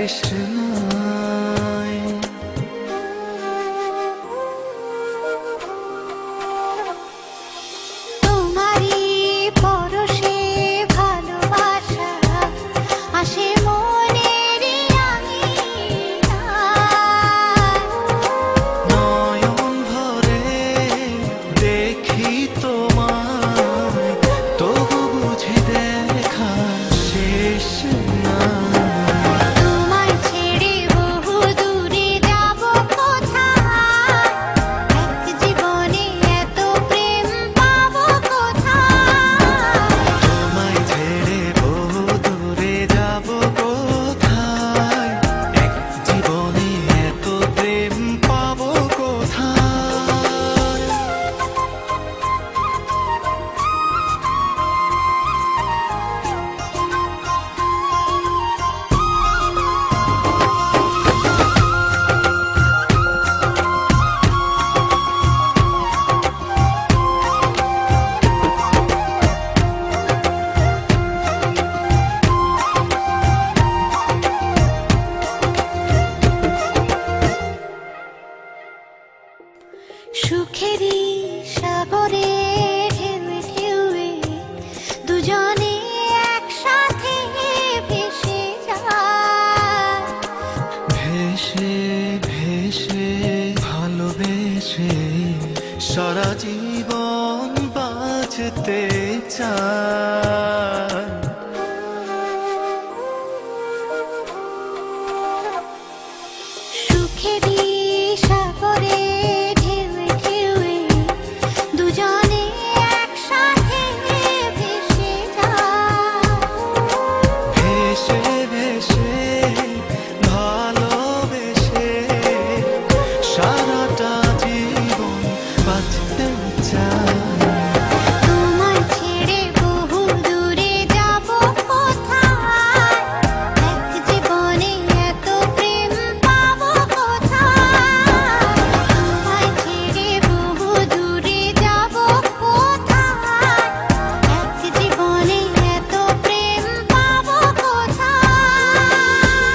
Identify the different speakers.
Speaker 1: শেষ নাই।
Speaker 2: তোমারই পরশে ভালোবাসা আসে মনের আঙিনায়।
Speaker 1: নয়ন ভরে দেখি তোমায়, তবু বুঝি দেখা শেষ নাই।
Speaker 2: তোমায় ছেড়ে বহু দূরে যাব কোথায়, এক জীবনে এত প্রেম পাবো কোথায়।
Speaker 1: তোমায় ছেড়ে বহু দূরে যাব কোথায়, এক জীবনে এত প্রেম পাবো কোথায়।
Speaker 2: সুখেরই সাগরে ঢেউয়ে ঢেউয়ে দুজনে একসাথে ভেসে যায়।
Speaker 1: ভেসে ভেসে ভালোবেসে সারা জীবন বাঁচতে চাই।